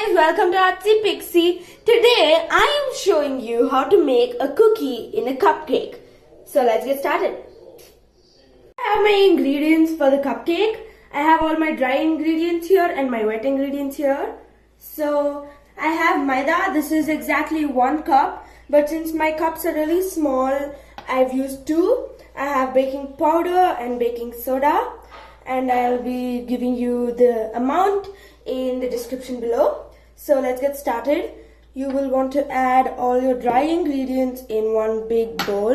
Guys, welcome to Artsy Pixie. Today I am showing you how to make a cookie in a cupcake. So let's get started. I have my ingredients for the cupcake. I have all my dry ingredients here and my wet ingredients here. So I have maida. This is exactly 1 cup, but since my cups are really small, I've used 2. I have baking powder and baking soda, and I'll be giving you the amount in the description below. So let's get started. You will want to add all your dry ingredients in one big bowl.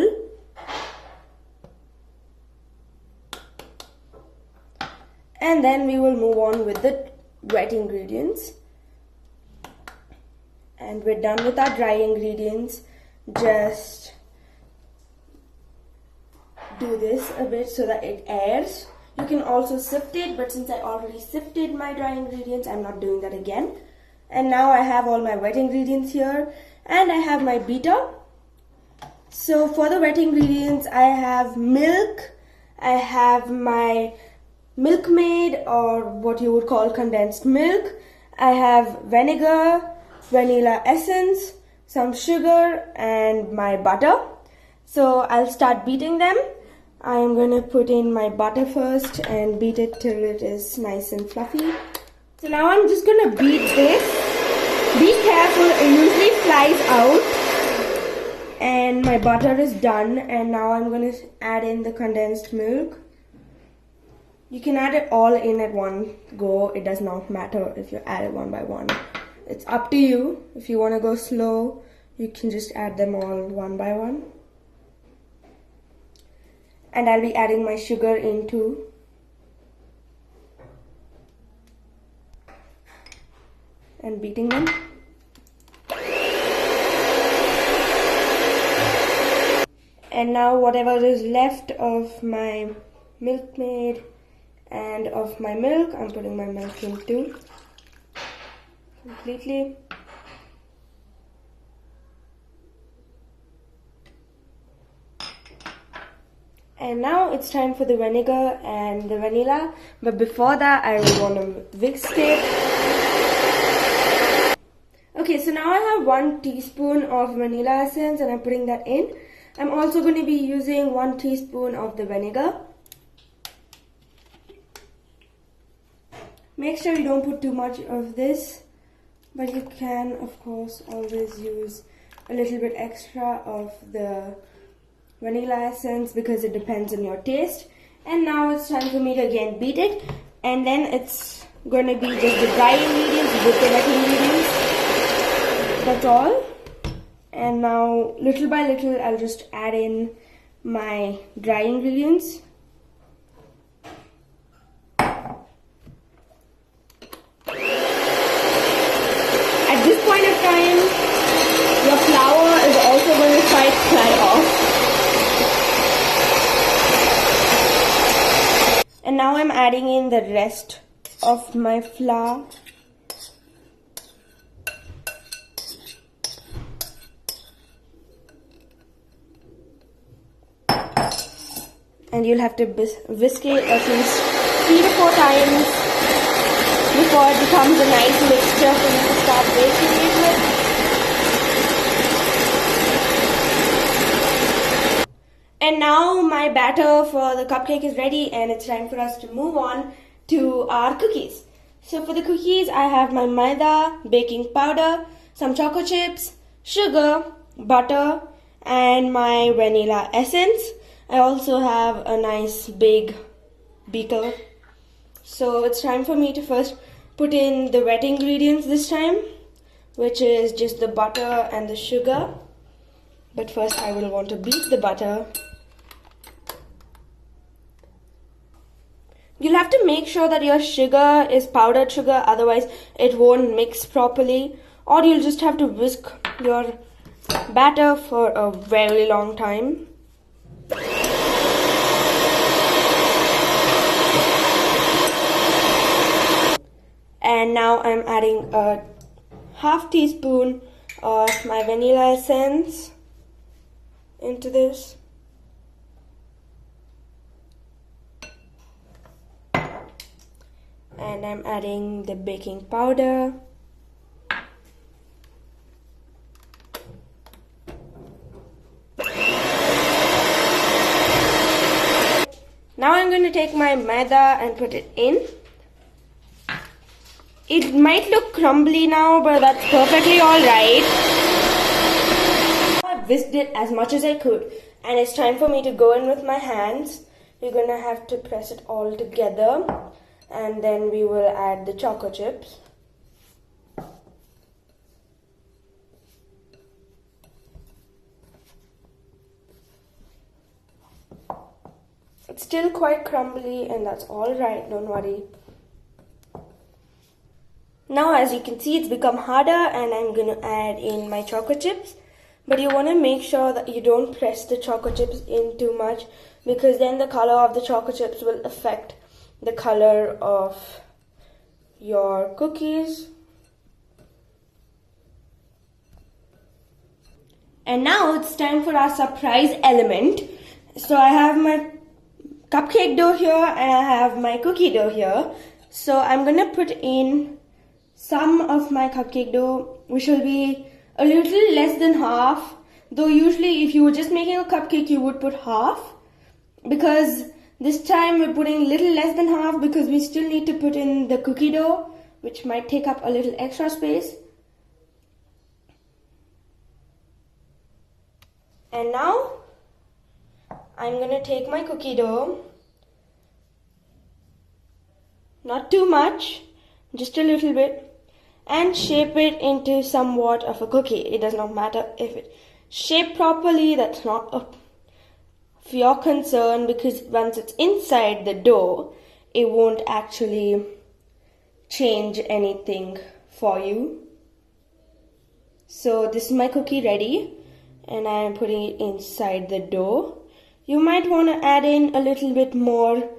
And then we will move on with the wet ingredients. And we're done with our dry ingredients. Just do this a bit so that it airs. You can also sift it, but since I already sifted my dry ingredients, I'm not doing that again. And now I have all my wet ingredients here, and I have my beater. So for the wet ingredients, I have milk, I have my Milkmaid, or what you would call condensed milk, I have vinegar, vanilla essence, some sugar, and my butter. So I'll start beating them. I am going to put in my butter first and beat it till it is nice and fluffy. So now I'm just going to beat this. Be careful, it usually flies out. And my butter is done, and now I'm going to add in the condensed milk. You can add it all in at one go. It does not matter if you add it one by one. It's up to you. If you want to go slow, you can just add them all one by one. And I'll be adding my sugar in too. And beating them. And now whatever is left of my Milkmaid and of my milk, I'm putting my milk in too. Completely. And now it's time for the vinegar and the vanilla. But before that, I will want to whisk it. Okay, so now I have 1 teaspoon of vanilla essence and I'm putting that in. I'm also going to be using 1 teaspoon of the vinegar. Make sure you don't put too much of this, but you can, of course, always use a little bit extra of the vanilla essence because it depends on your taste. And now it's time for me to again beat it, and then it's going to be just the dry ingredients with the wet ingredients. That's all. And now little by little I'll just add in my dry ingredients. At this point of time, your flour is also going to fly off. And now I'm adding in the rest of my flour. And you'll have to whisk it at least 3 to 4 times before it becomes a nice mixture for you to start baking it with. And now my batter for the cupcake is ready, and it's time for us to move on to our cookies. So for the cookies, I have my maida, baking powder, some choco chips, sugar, butter, and my vanilla essence. I also have a nice big beaker. So it's time for me to first put in the wet ingredients this time, which is just the butter and the sugar. But first I will want to beat the butter. You'll have to make sure that your sugar is powdered sugar, otherwise it won't mix properly. Or you'll just have to whisk your batter for a very long time. And now I'm adding a half teaspoon of my vanilla essence into this. And I'm adding the baking powder. I'm going to take my maida and put it in. It might look crumbly now, but that's perfectly alright. I whisked it as much as I could, and it's time for me to go in with my hands. You're going to have to press it all together, and then we will add the choco chips. It's still quite crumbly, and that's alright, don't worry. Now as you can see, it's become harder, and I'm going to add in my choco chips. But you want to make sure that you don't press the choco chips in too much, because then the color of the choco chips will affect the color of your cookies. And now it's time for our surprise element. So I have my cupcake dough here and I have my cookie dough here. So I'm going to put in some of my cupcake dough, which will be a little less than half. Though usually if you were just making a cupcake, you would put half. Because this time we're putting a little less than half, because we still need to put in the cookie dough, which might take up a little extra space. And now I'm going to take my cookie dough, not too much, just a little bit, and shape it into somewhat of a cookie. It does not matter if it's shaped properly, that's not of your concern, because once it's inside the dough, it won't actually change anything for you. So this is my cookie ready, and I am putting it inside the dough. You might want to add in a little bit more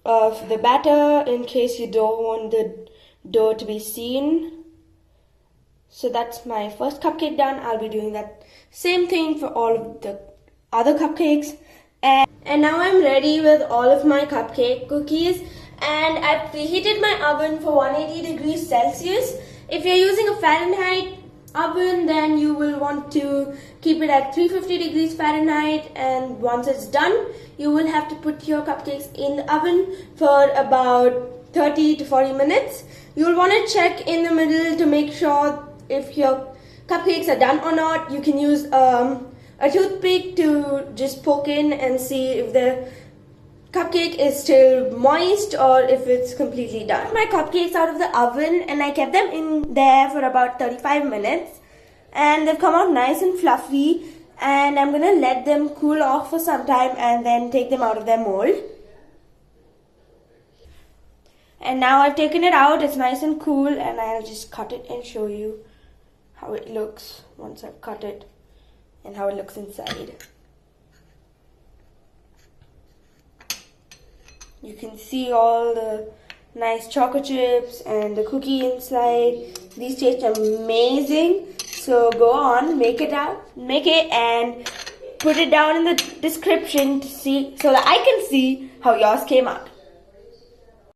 of the batter in case you don't want the dough to be seen. So that's my first cupcake done. I'll be doing that same thing for all of the other cupcakes. And now I'm ready with all of my cupcake cookies, and I've preheated my oven for 180 degrees Celsius. If you're using a Fahrenheit oven, then you will want to keep it at 350 degrees Fahrenheit, and once it's done, you will have to put your cupcakes in the oven for about 30 to 40 minutes. You'll want to check in the middle to make sure if your cupcakes are done or not. You can use a toothpick to just poke in and see if the cupcake is still moist or if it's completely done. My cupcakes out of the oven, and I kept them in there for about 35 minutes, and they've come out nice and fluffy, and I'm gonna let them cool off for some time and then take them out of their mold. And now I've taken it out, it's nice and cool, and I'll just cut it and show you how it looks once I've cut it and how it looks inside. You can see all the nice chocolate chips and the cookie inside. These taste amazing. So go on, make it and put it down in the description to see, so that I can see how yours came out.